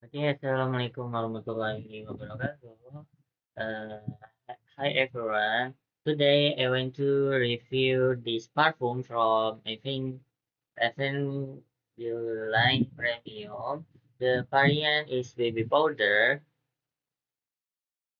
Oke, assalamualaikum warahmatullahi wabarakatuh. Uh, Hi everyone. Today I want to review this perfume from I think line premium. The variant is baby powder.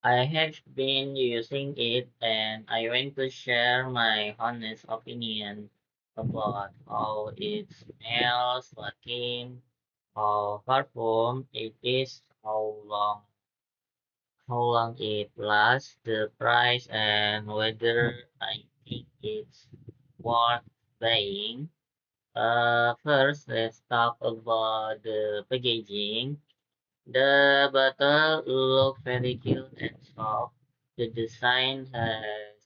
I have been using it and I want to share my honest opinion about how it smells, what kind of perfume it is, how long it lasts, the price, and whether I think it's worth buying. First, let's talk about the packaging. The bottle looks very cute and soft. The design has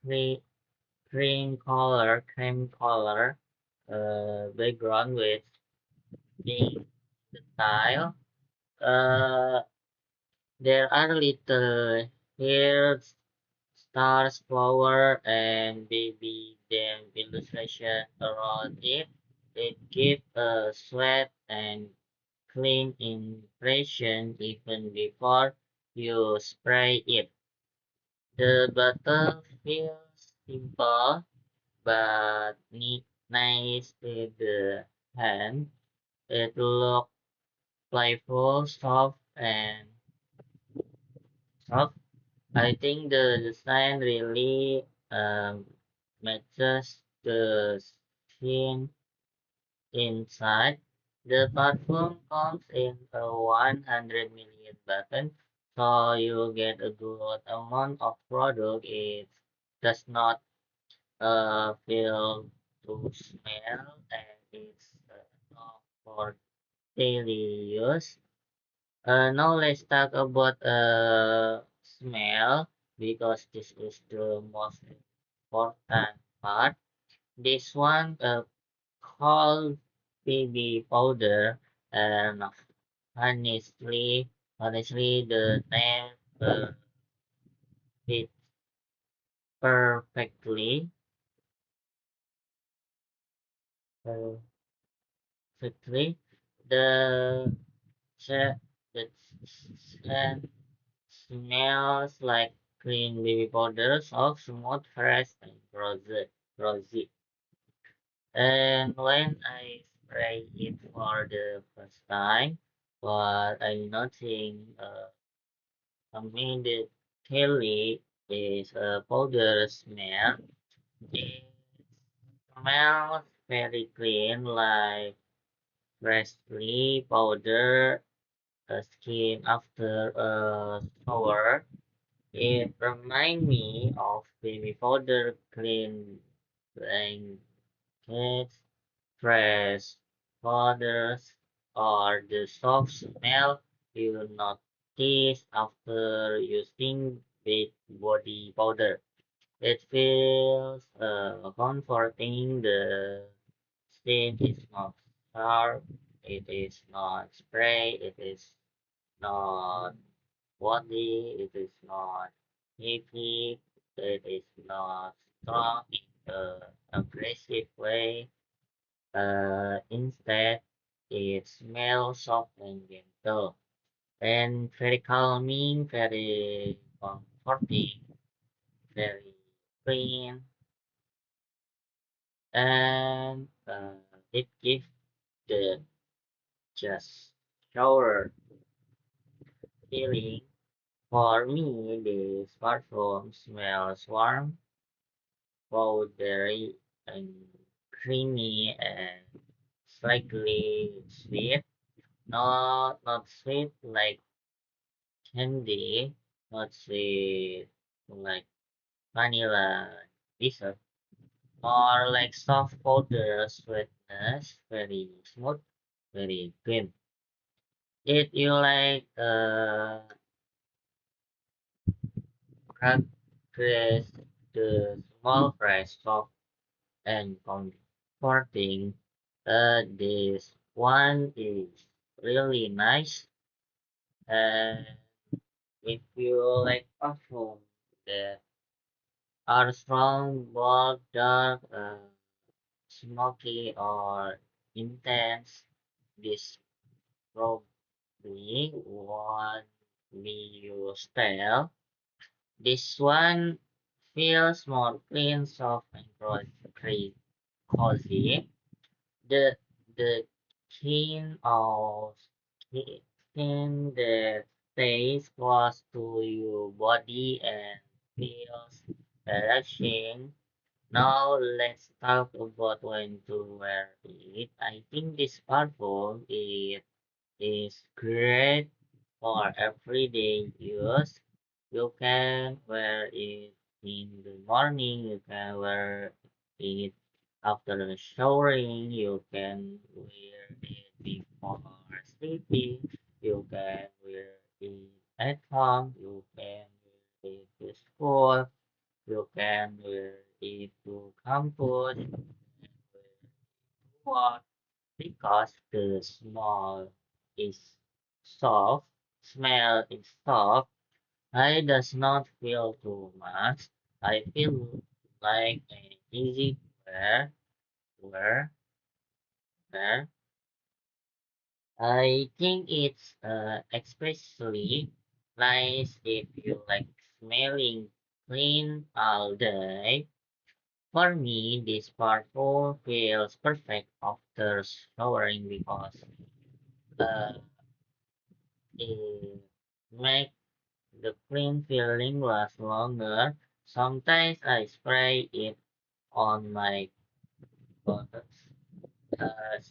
cre- cream color background with pink style. Uh, there are little hairs stars, flower, and baby them illustration around it. It gives a sweet and clean impression even before you spray it. The bottle feels simple but nice in the hand. It looks playful, soft. I think the design really matches the scene inside. The perfume comes in a 100 million button, so you get a good amount of product. It does not feel to smell, and it's not for daily use. Now let's talk about smell because this is the most important part. This one called baby powder, and honestly, the name fits perfectly. Perfectly. The scent, the scent smells like clean baby powder, soft, smooth, fresh, and rosy. And when I spray it for the first time, what I noticing immediately is a powder smell. It smells very clean, like freshly powdered skin after a shower. It reminds me of baby powder clean blankets, fresh powders, or the soft smell you notice after using body powder. It feels comforting. The stain is not sharp. It is not spray. It is not body. It is not heavy. It is not strong in an aggressive way. Instead, it smells soft and gentle and very calming, very comforting, very clean, and it gives the just shower feeling. For me, the smartphone smells warm, powdery, and creamy, and slightly sweet. Not sweet like candy, not sweet like vanilla dessert, or like soft powder sweetness, very smooth, very clean. If you like practice the small fresh, soft and comforting, this one is really nice. And if you like perfume that are strong, bold, dark, smoky, or intense, this probably what we use style. This one feels more clean, soft, and cozy. The the skin of skin that stays close to your body and feels relaxing. Now let's talk about when to wear it. I think this purple is great for everyday use. You can wear it in the morning, you can wear it after showering, you can wear it before sleeping, you can wear it at home, you can wear it to school, you can wear it to campus, you can wear it to work because the soft, smell is soft. I does not feel too much. I feel like an easy wear, wear. I think it's especially nice if you like smelling clean all day. For me, this parfum feels perfect after showering because uh, it makes the clean feeling last longer. Sometimes I spray it on my clothes,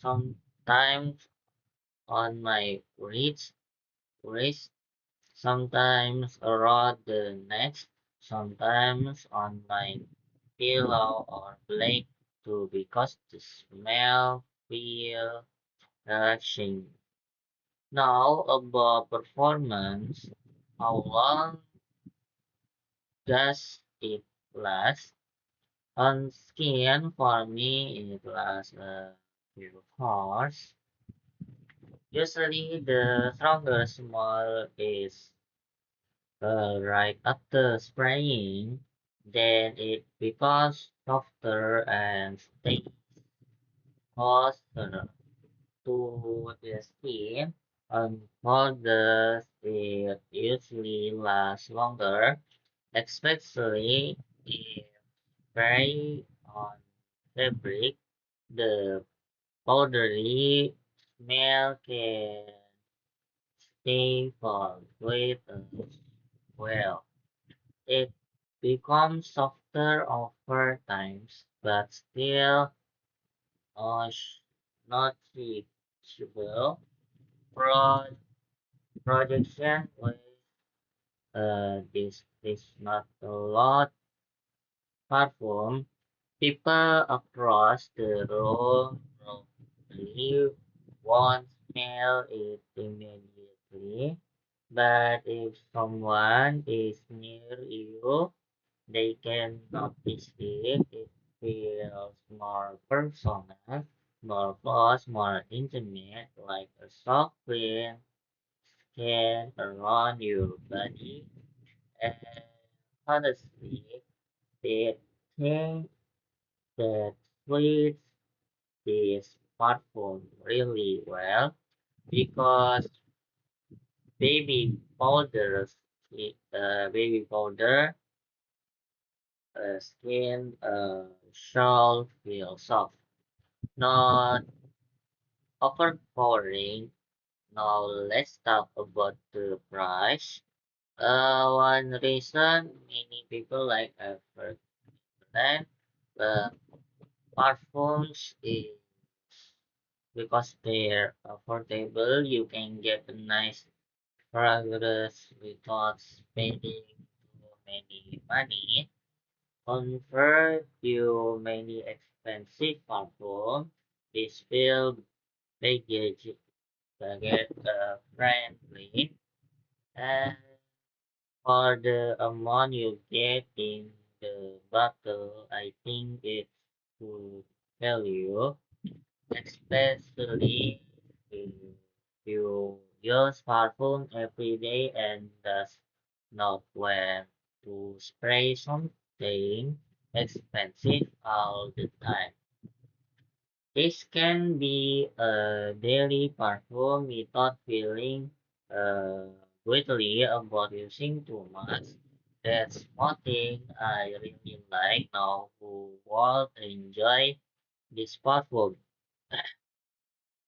sometimes on my wrist, sometimes around the neck, sometimes on my pillow or blanket too, because the smell feel relaxing. Now about performance, how long does it last? On skin, for me, it lasts a few hours. Usually, the strongest smell is right after spraying. Then it becomes softer and stays closer to the skin. On colder, it usually lasts longer, especially if spray on fabric. The powdery smell can stay for quite a well. It becomes softer over times, but still noticeable. Pro projection with this not a lot perform. People across the room probably won't smell it immediately, but if someone is near you, they can notice it. It feels more personal, more close, more intimate, like a soft wind skin around your body. And honestly, the thing that fits this smartphone really well because baby powders, baby powder skin shall feel soft, not overpowering. Now let's talk about the price. One reason many people like effort brand smartphones is because they're affordable. You can get a nice progress without spending too many money. Compared to many expensive smartphones, this feel package get friendly and for the amount you get in the bottle, I think it's good value, especially if you use smartphone every day and does not want to spray something expensive all the time. This can be a daily perfume without feeling uh, guilty about using too much. That's one thing I really like now who will enjoy this perfume.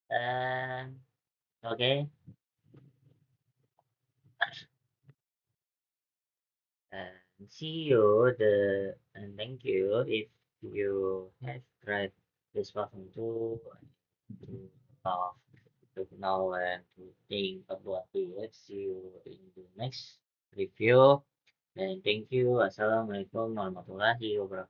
And okay, and see you and thank you if you have tried this perfume too to uh, to know and to think about it. See you in the next review. And thank you. Assalamualaikum warahmatullahi wabarakatuh.